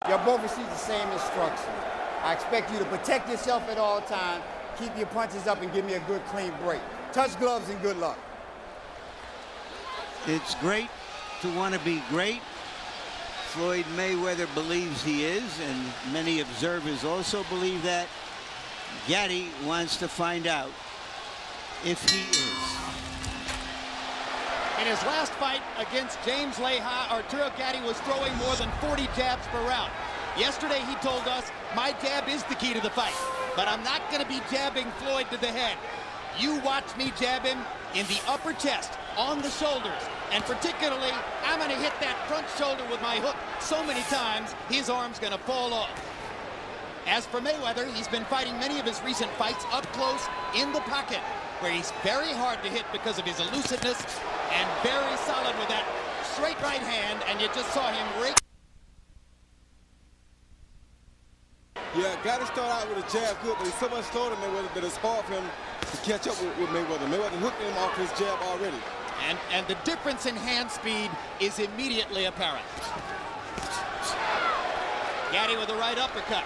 You both received the same instruction. I expect you to protect yourself at all times, keep your punches up, and give me a good, clean break. Touch gloves and good luck. It's great to want to be great. Floyd Mayweather believes he is, and many observers also believe that. Gatti wants to find out if he is. In his last fight against James Leha, Arturo Gatti was throwing more than 40 jabs per round. Yesterday he told us, my jab is the key to the fight, but I'm not going to be jabbing Floyd to the head. You watch me jab him in the upper chest, on the shoulders, and particularly, I'm going to hit that front shoulder with my hook so many times, his arm's going to fall off. As for Mayweather, he's been fighting many of his recent fights up close in the pocket, where he's very hard to hit because of his elusiveness and very solid with that straight right hand, and you just saw him rake. Yeah, Gatti started out with a jab good, but he's so much slower than Mayweather that it's hard for him to catch up with Mayweather. Mayweather hooked him off his jab already. And the difference in hand speed is immediately apparent. Gatti with a right uppercut.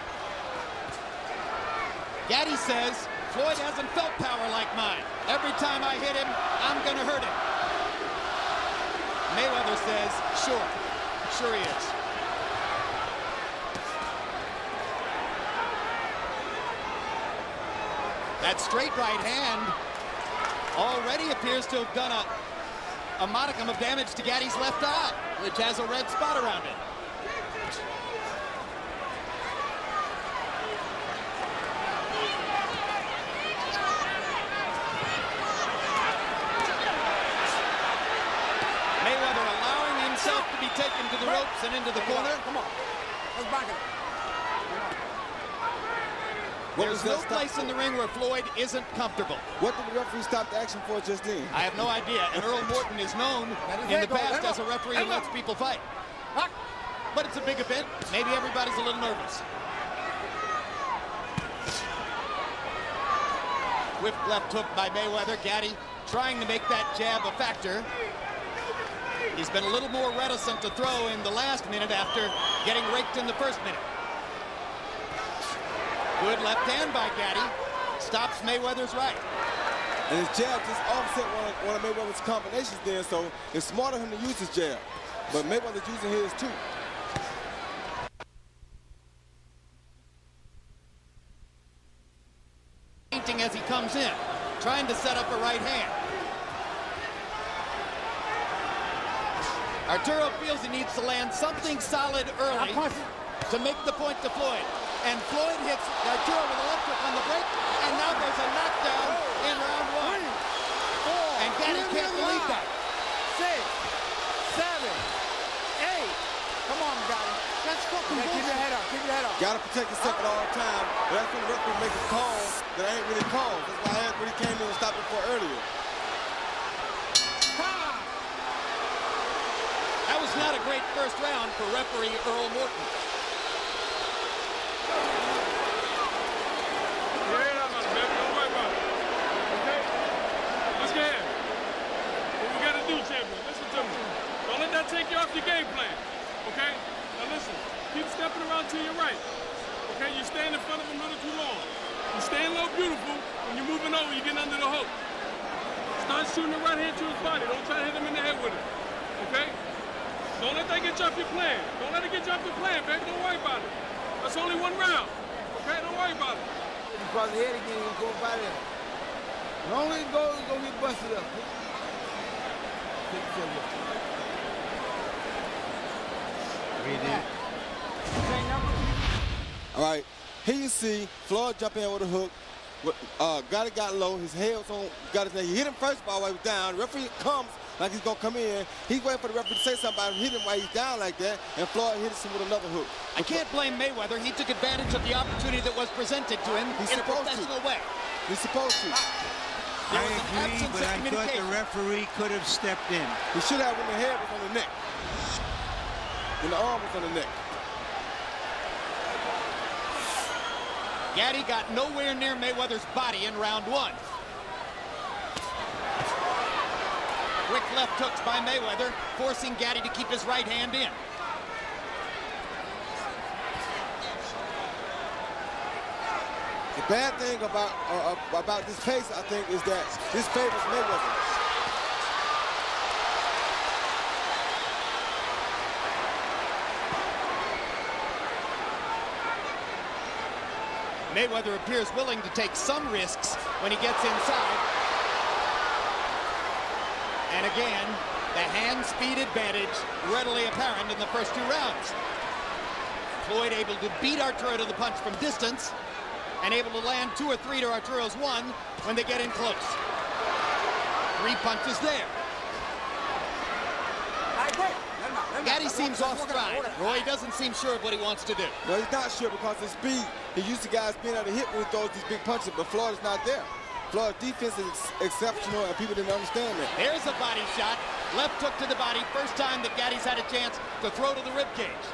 Gatti says, Floyd hasn't felt power like mine. Every time I hit him, I'm going to hurt him. Mayweather says, sure he is. That straight right hand already appears to have done a modicum of damage to Gatti's left eye, which has a red spot around it. Mayweather allowing himself to be taken to the ropes and into the corner. Come on. Let's back it up. There's no place in the ring where Floyd isn't comfortable. What did the referee stop the action for just then? I have no idea. And Earl Morton is known in the past as a referee who lets people fight. But it's a big event. Maybe everybody's a little nervous. Whip left hook by Mayweather. Gatti trying to make that jab a factor. He's been a little more reticent to throw in the last minute after getting raked in the first minute. Good left hand by Gatti. Stops Mayweather's right. And his jab just offset one of Mayweather's combinations there, so it's smart of him to use his jab. But Mayweather's using his too. Painting as he comes in, trying to set up a right hand. Arturo feels he needs to land something solid early to make the point to Floyd. And Floyd hits Arturo with a left hook on the break, and now there's a knockdown in round one. And Gatti can't believe that. 6, 7, 8. Come on, Gatti. Let's fucking keep your head up. Keep your head up. Gotta protect yourself at all times. But that's when the referee makes a call that ain't really called. That's why I really came in and stopped it for earlier. That was not a great first round for referee Earl Morton. Take you off your game plan, okay? Now listen, keep stepping around to your right, okay? You stand in front of him a little too long. You stand low beautiful. When you're moving over, you get under the hook. Start shooting the right hand to his body. Don't try to hit him in the head with it, okay? Don't let that get you off your plan. Don't let it get you off your plan, baby. Don't worry about it. That's only one round, okay? Don't worry about it. If you cross the head again, you're going to go by there. As long as it goes, it's going to get busted up. All right, here you see Floyd jump in with a hook. Gatti got low, his head was on Gatti's neck. He hit him first while he was down. The referee comes like he's gonna come in. He's waiting for the referee to say something about him, hit him while he's down like that, and Floyd hits him with another hook. I can't blame Mayweather. He took advantage of the opportunity that was presented to him in a professional way. He's supposed to. I agree, but I thought the referee could have stepped in. He should have when the head was on the neck. When the arm was on the neck. Gatti got nowhere near Mayweather's body in round one. Quick left hooks by Mayweather, forcing Gatti to keep his right hand in. bad thing about this pace, I think, is that this favors Mayweather. Mayweather appears willing to take some risks when he gets inside. And again, the hand speed advantage readily apparent in the first 2 rounds. Floyd able to beat Arturo to the punch from distance and able to land 2 or 3 to Arturo's 1 when they get in close. 3 punches there. Gatti seems off stride. Roy doesn't seem sure of what he wants to do. No, he's not sure because his speed. He used to guys being able to hit when he throws these big punches, but Floyd is not there. Floyd's defense is exceptional, and people didn't understand that. There's a body shot. Left hook to the body. First time that Gatti's had a chance to throw to the ribcage.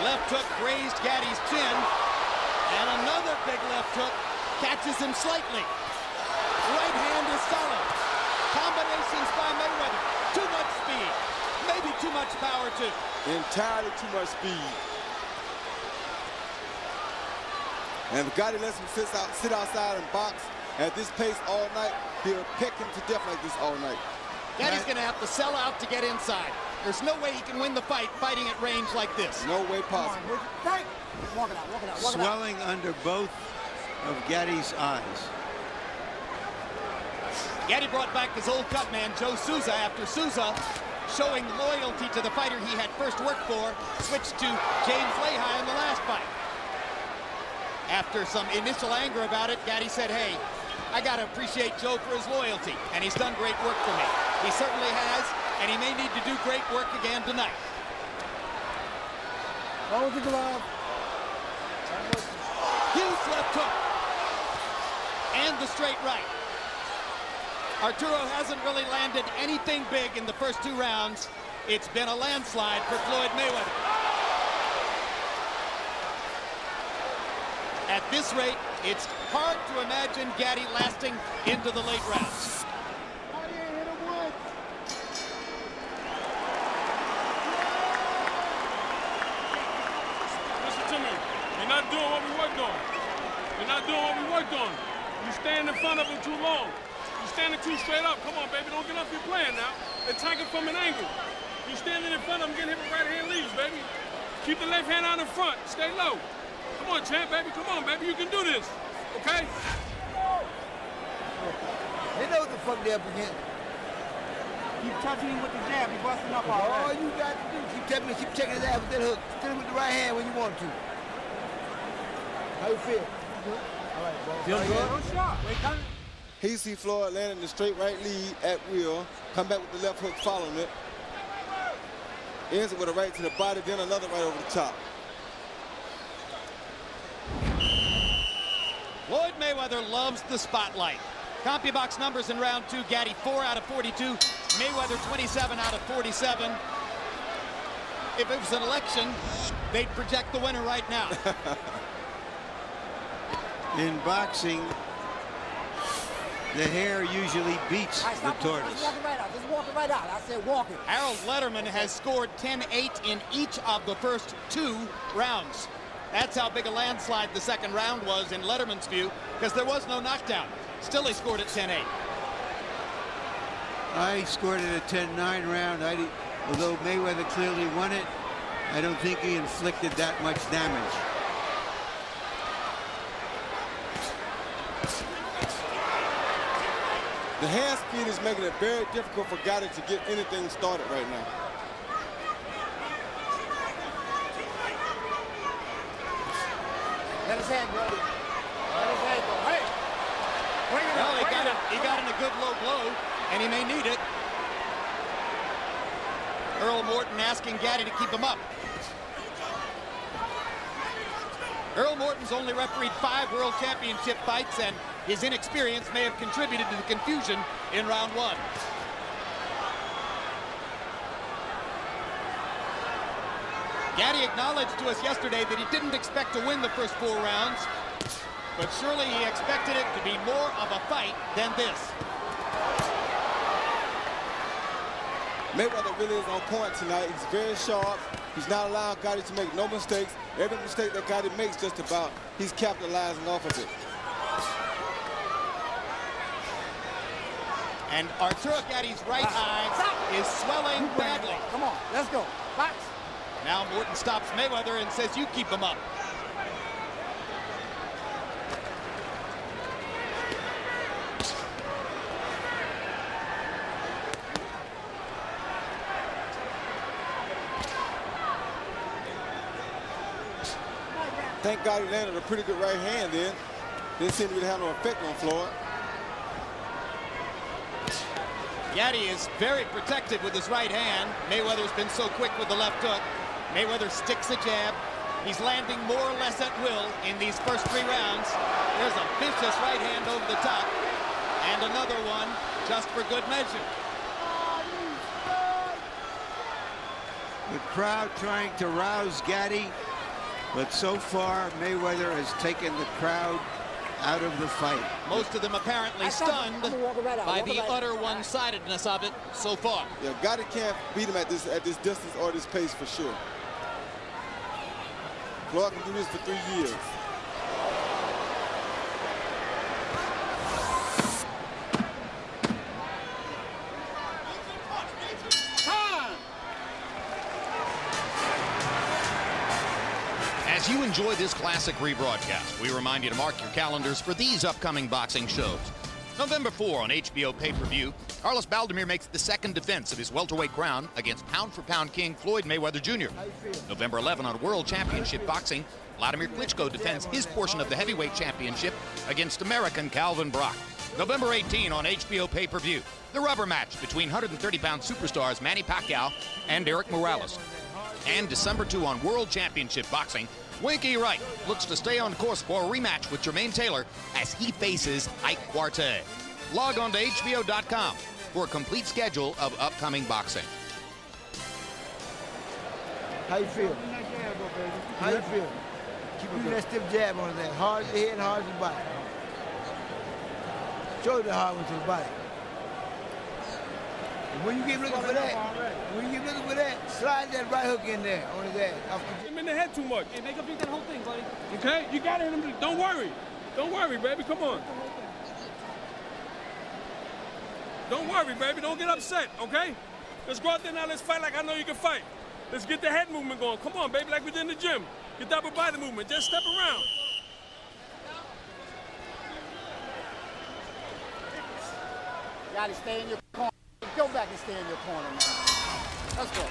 Left hook grazed Gatti's chin, and another big left hook catches him slightly. Right hand is solid. Combinations by Mayweather. Too much speed. Maybe too much power, too. Entirely too much speed. And if Gatti lets him sit outside and box at this pace all night, he'll peck him to death like this all night. Gatti's going to have to sell out to get inside. There's no way he can win the fight fighting at range like this. No way possible. Walk it out. Swelling under both of Gatti's eyes. Gatti brought back his old cut man, Joe Souza, after Souza, showing loyalty to the fighter he had first worked for, switched to James Lehi in the last fight. After some initial anger about it, Gatti said, hey, I got to appreciate Joe for his loyalty, and he's done great work for me. He certainly has, and he may need to do great work again tonight. Hold the glove. Huge left hook. And the straight right. Arturo hasn't really landed anything big in the first 2 rounds. It's been a landslide for Floyd Mayweather. At this rate, it's hard to imagine Gatti lasting into the late rounds. Listen to me. You're not doing what we worked on. You're not doing what we worked on. You stand in front of him too long. You're standing too straight up. Come on, baby. Don't get off your plan now. Attack it from an angle. You're standing in front of him, getting hit with right hand leads, baby. Keep the left hand out in front. Stay low. Come on, champ, baby. Come on, baby. You can do this. Okay? They know what the fuck they're up against. Keep touching him with the jab. He's busting up all you got to do. Keep checking his ass with that hook. Hit him with the right hand when you want to. How you feel? All right, bro. Feel good? No shot. Wait, come. Here you see Floyd landing the straight right lead at will. Come back with the left hook following it. Ends it with a right to the body, then another right over the top. Floyd Mayweather loves the spotlight. CompuBox numbers in round 2, Gatti 4 out of 42, Mayweather 27 out of 47. If it was an election, they'd project the winner right now. In boxing, the hare usually beats the tortoise. Just walk it right out. Just walk it right out. I said walk it. Harold Letterman has scored 10-8 in each of the first 2 rounds. That's how big a landslide the second round was in Letterman's view, because there was no knockdown. Still, he scored at 10-8. I scored it a 10-9 round. Although Mayweather clearly won it, I don't think he inflicted that much damage. The hand speed is making it very difficult for Gatti to get anything started right now. Let his hand go. Let his hand go. Hey! Bring it Well, up. he got in a good low blow, and he may need it. Earl Morton asking Gatti to keep him up. Earl Morton's only refereed 5 World Championship fights, and his inexperience may have contributed to the confusion in round 1. Gatti acknowledged to us yesterday that he didn't expect to win the first 4 rounds, but surely he expected it to be more of a fight than this. Mayweather really is on point tonight. He's very sharp. He's not allowing Gatti to make no mistakes. Every mistake that Gatti makes, just about, he's capitalizing off of it. And Arturo Gatti's right eye is swelling badly. Come on, let's go. Box. Now Morton stops Mayweather and says, you keep him up. Thank God he landed a pretty good right hand then. Didn't seem to have no effect on Floyd. Gatti is very protected with his right hand. Mayweather's been so quick with the left hook. Mayweather sticks a jab. He's landing more or less at will in these first 3 rounds. There's a vicious right hand over the top. And another one just for good measure. The crowd trying to rouse Gatti, but so far Mayweather has taken the crowd out of the fight. Most of them apparently stunned by the utter one-sidedness of it so far. Yeah, Gatti can't beat him at this distance or this pace for sure. Floyd can do this for 3 years. As you enjoy this classic rebroadcast, we remind you to mark your calendars for these upcoming boxing shows. November 4 on HBO pay-per-view, Carlos Baldomir makes the second defense of his welterweight crown against pound-for-pound king Floyd Mayweather Jr. November 11 on World Championship Boxing, Vladimir Klitschko defends his portion of the heavyweight championship against American Calvin Brock. November 18 on HBO pay-per-view, the rubber match between 130-pound superstars Manny Pacquiao and Eric Morales. And December 2 on World Championship Boxing, Winky Wright looks to stay on course for a rematch with Jermaine Taylor as he faces Ike Quartey. Log on to HBO.com for a complete schedule of upcoming boxing. How you feel? How you feel? Keep that stiff jab on that. Hard to the head, hard to the body. Show the hard one to the body. And when you get looking for that, slide that right hook in there on his ass. Hit him in the head too much. Hey, make up beat that whole thing, buddy. Okay? You got to hit him. Don't worry. Don't worry, baby. Come on. Don't worry, baby. Don't get upset, okay? Let's go out there now. Let's fight like I know you can fight. Let's get the head movement going. Come on, baby, like we did in the gym. Get that upper body movement. Just step around. You gotta stay in your corner. Go back and stay in your corner, man. Let's go.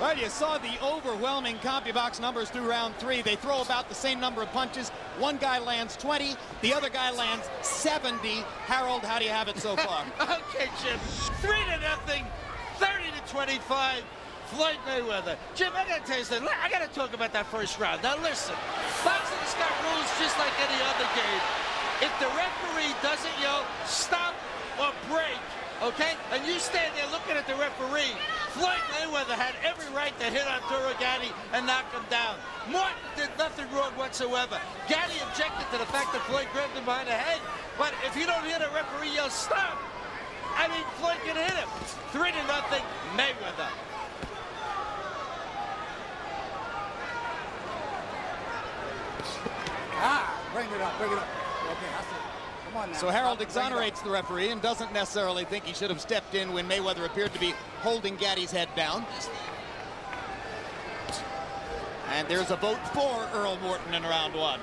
Well, you saw the overwhelming CompuBox numbers through round 3. They throw about the same number of punches. One guy lands 20, the other guy lands 70. Harold, how do you have it so far? Okay, Jim. 3-0, 30-25. Floyd Mayweather. Jim, I gotta tell you something. I gotta talk about that first round. Now listen, boxing's got rules just like any other game. If the referee doesn't yell, stop or break, okay? And you stand there looking at the referee. Floyd Mayweather had every right to hit Arturo Gatti and knock him down. Morton did nothing wrong whatsoever. Gatti objected to the fact that Floyd grabbed him behind the head. But if you don't hear the referee yell, stop, I mean, Floyd can hit him. 3-0, Mayweather. Bring it up, bring it up. Okay, I see. Come on now. So Harold exonerates the referee and doesn't necessarily think he should have stepped in when Mayweather appeared to be holding Gatti's head down. And there's a vote for Earl Morton in round 1.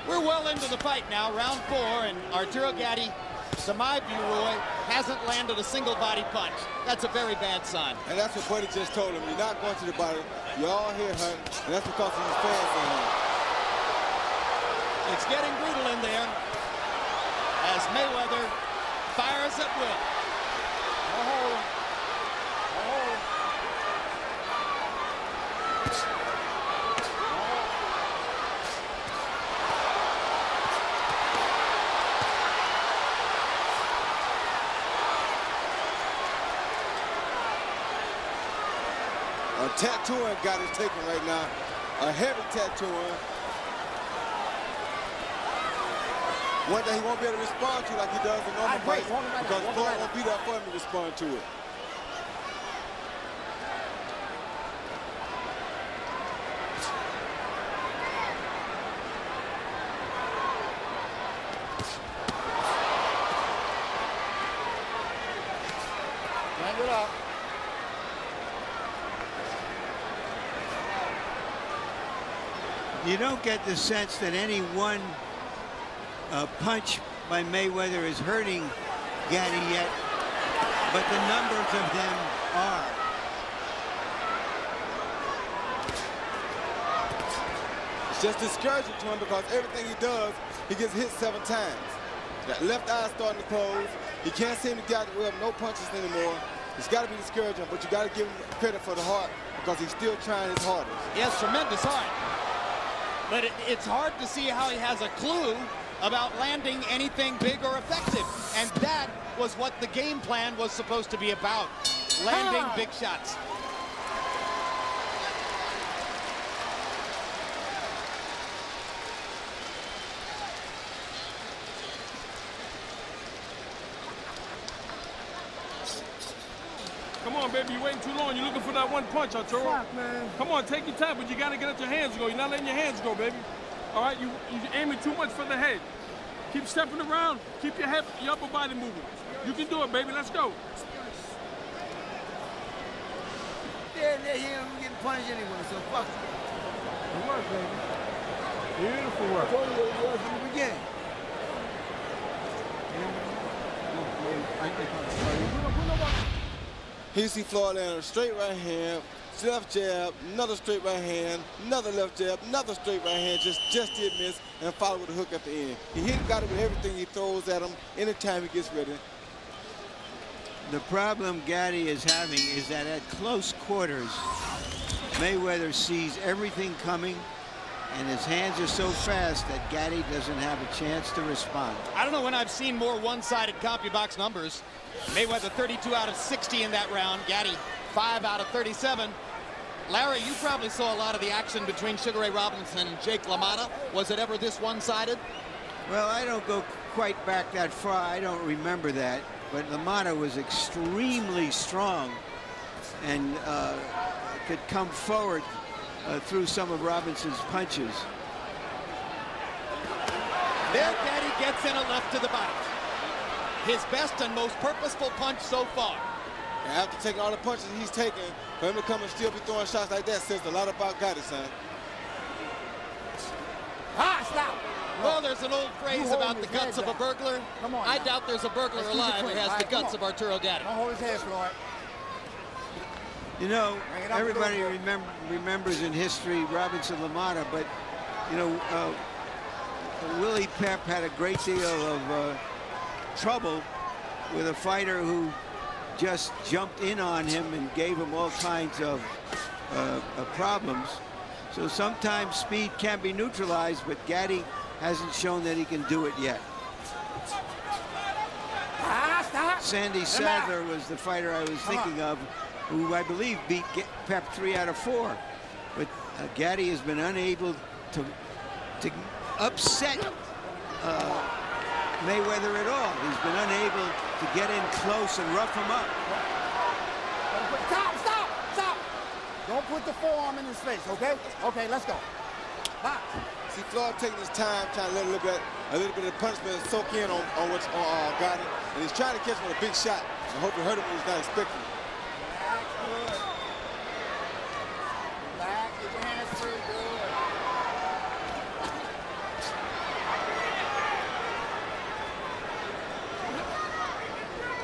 We're well into the fight now, round 4, and Arturo Gatti, to my view, Roy, hasn't landed a single body punch. That's a very bad sign. And that's what Buddy just told him. You're not going to the body. You're all here hunting, and that's because of his fans in here. It's getting brutal in there as Mayweather fires at will. A tattooing got his taken right now. A heavy tattooing. One that he won't be able to respond to like he does in normal fights because Floyd won't be there for him to respond to it. Hang it up. You don't get the sense that any one punch by Mayweather is hurting Gatti yet, but the numbers of them are. It's just discouraging to him because everything he does, he gets hit 7 times. That left eye starting to close. He can't seem to get well, no punches anymore. It's got to be discouraging, but you got to give him credit for the heart because he's still trying his hardest. Yes, tremendous heart. But it's hard to see how he has a clue about landing anything big or effective. And that was what the game plan was supposed to be about, landing big shots. Come on, baby, you're waiting too long. You're looking for that one punch, Arturo. Fuck, man. Come on, take your time, but you gotta get at your hands go. You're not letting your hands go, baby. All right, you're aiming too much for the head. Keep stepping around. Keep your head, your upper body moving. You can do it, baby. Let's go. Yeah, he ain't getting punished anyway, so fuck it. Good work, baby. Beautiful work. I told you it was from the beginning. Here you see Floyd landing a straight right hand, left jab, another straight right hand, another left jab, another straight right hand, just did miss, and followed with a hook at the end. He hit Gatti with everything he throws at him anytime he gets ready. The problem Gatti is having is that at close quarters, Mayweather sees everything coming, and his hands are so fast that Gatti doesn't have a chance to respond. I don't know when I've seen more one-sided CompuBox numbers. Mayweather 32 out of 60 in that round. Gatti 5 out of 37. Larry, you probably saw a lot of the action between Sugar Ray Robinson and Jake LaMotta. Was it ever this one-sided? Well, I don't go quite back that far. I don't remember that. But LaMotta was extremely strong and could come forward through some of Robinson's punches. There, Gatti gets in a left to the body. His best and most purposeful punch so far. And after taking all the punches he's taken, for him to come and still be throwing shots like that says a lot about Gatti, son. Stop! Well, there's an old phrase about the guts of a burglar. Come on, I now. doubt there's a burglar alive who has the guts of Arturo Gatti. Don't hold his head, Floyd. You know, Bring it up everybody a little remembers in history Robinson LaMotta, but, you know, Willie Pep had a great deal of trouble with a fighter who just jumped in on him and gave him all kinds of problems. So sometimes speed can be neutralized, but Gatti hasn't shown that he can do it yet. Stop! Sandy Sadler was the fighter I was thinking of, who I believe beat Pep 3 out of 4. But Gatti has been unable to upset Mayweather at all. He's been unable to get in close and rough him up. Stop! Don't put the forearm in his face, okay? Okay, let's go. Box. See Floyd taking his time, trying to let a little bit of punishment soak in on Gatti, and he's trying to catch him with a big shot. I hope he hurt him when he's not expecting it. Good. Back, get your hands free, good.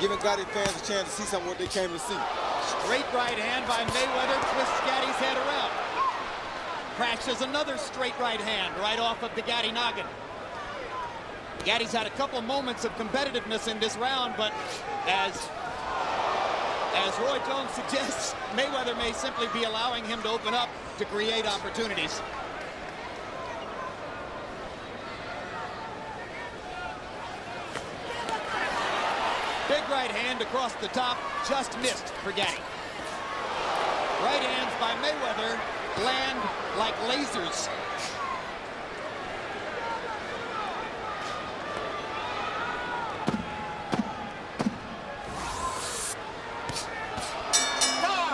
Giving Gatti fans a chance to see something what they came to see. Straight right hand by Mayweather twists Gatti's head around. Crashes another straight right hand right off of the Gatti noggin. Gatti's had a couple moments of competitiveness in this round, but as Roy Jones suggests, Mayweather may simply be allowing him to open up to create opportunities. Big right hand across the top, just missed for Gatti. Right hands by Mayweather land like lasers.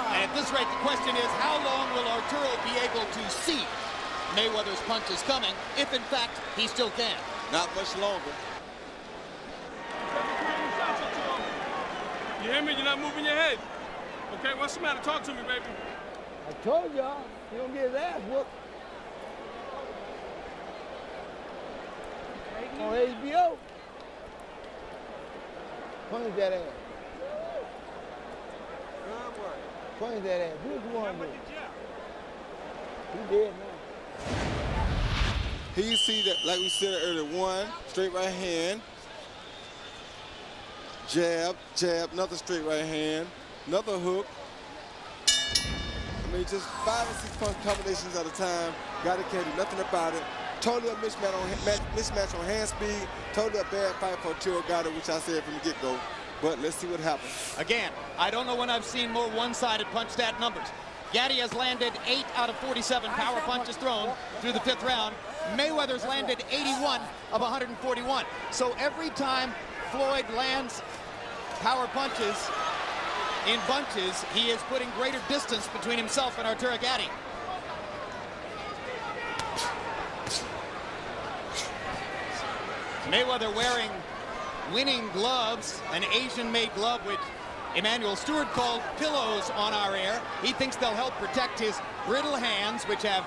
And at this rate, the question is, how long will Arturo be able to see Mayweather's punches coming, if in fact he still can? Not much longer. You hear me? You're not moving your head. Okay, what's the matter? Talk to me, baby. I told y'all, he gonna get his ass whooped. On HBO. Punch that ass. Good work. Punch that ass. Who's the one with? He dead now. Here you see that, like we said earlier, one straight right hand, jab, jab, another straight right hand, another hook. I mean, just 5 and 6 punch combinations at a time. Gatti can't do nothing about it. Totally a mismatch on hand speed. Totally a bad fight for Arturo Gatti, which I said from the get-go. But let's see what happens. Again, I don't know when I've seen more one-sided punch stat numbers. Gatti has landed 8 out of 47 power punches thrown through the 5th round. Mayweather's landed 81 of 141. So every time Floyd lands power punches in bunches, he is putting greater distance between himself and Arturo Gatti. Mayweather wearing winning gloves, an Asian-made glove which Emmanuel Stewart called pillows on our air. He thinks they'll help protect his brittle hands, which have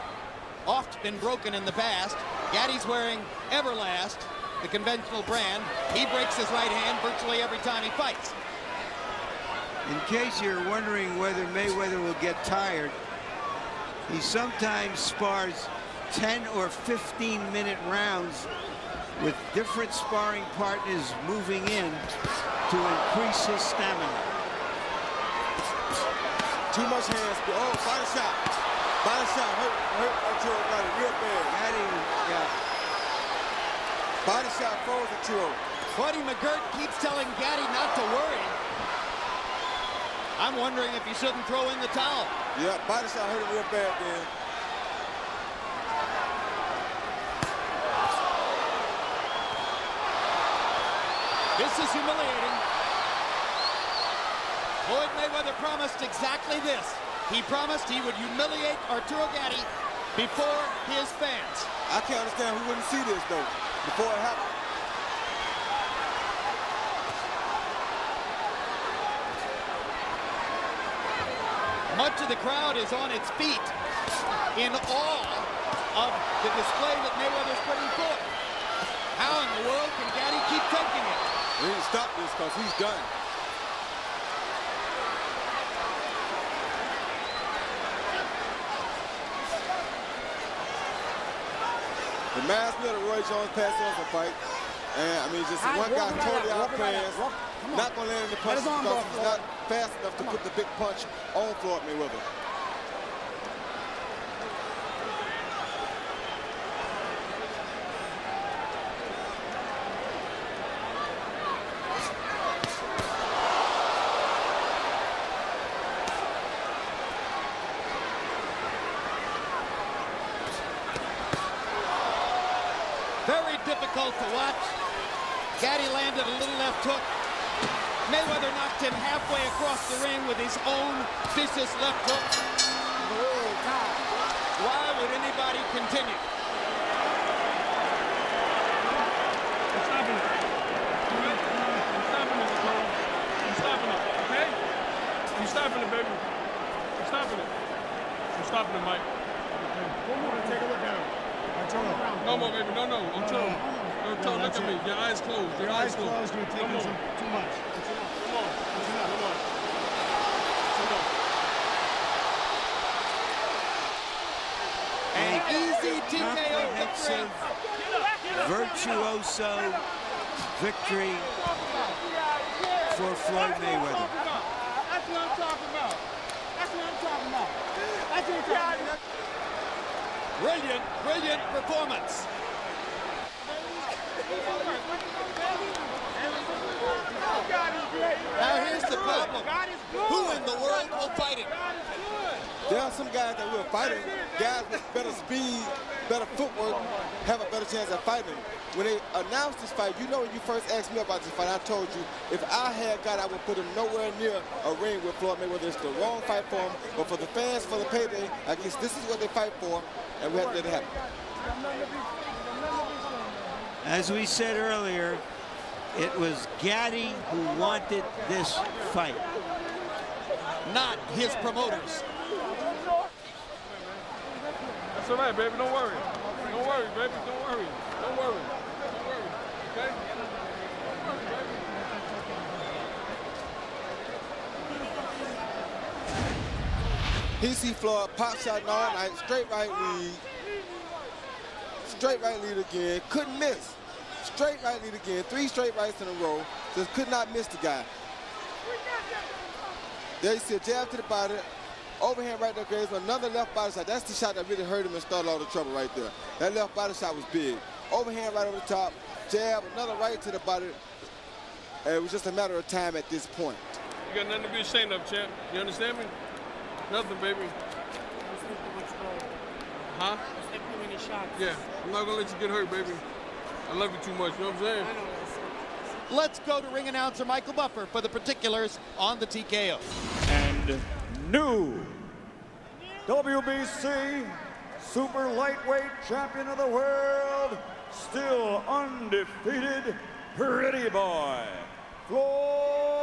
oft been broken in the past. Gatti's wearing Everlast, the conventional brand. He breaks his right hand virtually every time he fights. In case you're wondering whether Mayweather will get tired, he sometimes spars 10 or 15-minute rounds with different sparring partners moving in to increase his stamina. Too much hand speed. Oh, body shot. Body shot hurt Arturo Gatti real bad. Gatti, yeah. Body shot froze Arturo. Buddy McGirt keeps telling Gatti not to worry. I'm wondering if he shouldn't throw in the towel. Yeah, body shot hurt him real bad then. This is humiliating. Floyd Mayweather promised exactly this. He promised he would humiliate Arturo Gatti before his fans. I can't understand who wouldn't see this, though, before it happened. Much of the crowd is on its feet in awe of the display that Mayweather's putting forth. How in the world can Gatti keep taking it? We need to stop this because he's done. The reminds me of the Roy Jones Pat Swanson fight. And I mean, just one guy totally outplans. Not going to land any punches because he's not fast enough to put the big punch on Floyd Mayweather. Very difficult to watch. Gatti landed a little left hook. Mayweather knocked him halfway across the ring with his own vicious left hook. Why would anybody continue? I'm stopping it. I'm stopping it, Arturo. I'm stopping it, okay? I'm stopping it, baby. I'm stopping it. I'm stopping it, Mike. One more to take a look at him. No more, baby. No. Arturo, look at me. Your eyes closed. Your eyes closed. You're taking too much. Come on. Come on. An easy TKO victory. Virtuoso victory for Floyd Mayweather. That's what I'm talking about. That's what I'm talking about. That's what I'm talking about. Brilliant performance. Now here's the problem. Who in the world will fight him? There are some guys that will fight him. Guys with better speed, better footwork, have a better chance at fighting him. When they announced this fight, you know when you first asked me about this fight, I told you if I had got, I would put him nowhere near a ring with Floyd Mayweather. It's the wrong fight for him, but for the fans, for the payday, I guess this is what they fight for, and we have to let it happen. As we said earlier, It was Gatti who wanted this fight. Not his promoters. That's all right, baby. Don't worry. Don't worry, baby. Don't worry. Don't worry. Don't worry. Okay? Don't worry, baby. He see Floyd pop shot all night, straight right lead. Straight right lead again, couldn't miss. Straight right lead again, 3 straight rights in a row. Just could not miss the guy. There you see a jab to the body. Overhand right there, Graves, another left body shot. That's the shot that really hurt him and started all the trouble right there. That left body shot was big. Overhand right over the top, jab, another right to the body. And it was just a matter of time at this point. You got nothing to be ashamed of, champ. You understand me? Nothing, baby. Huh? Yeah, I'm not gonna let you get hurt, baby. I love you too much, you know what I'm saying? Let's go to ring announcer Michael Buffer for the particulars on the TKO. And new WBC Super Lightweight Champion of the World, still undefeated, pretty boy, Floyd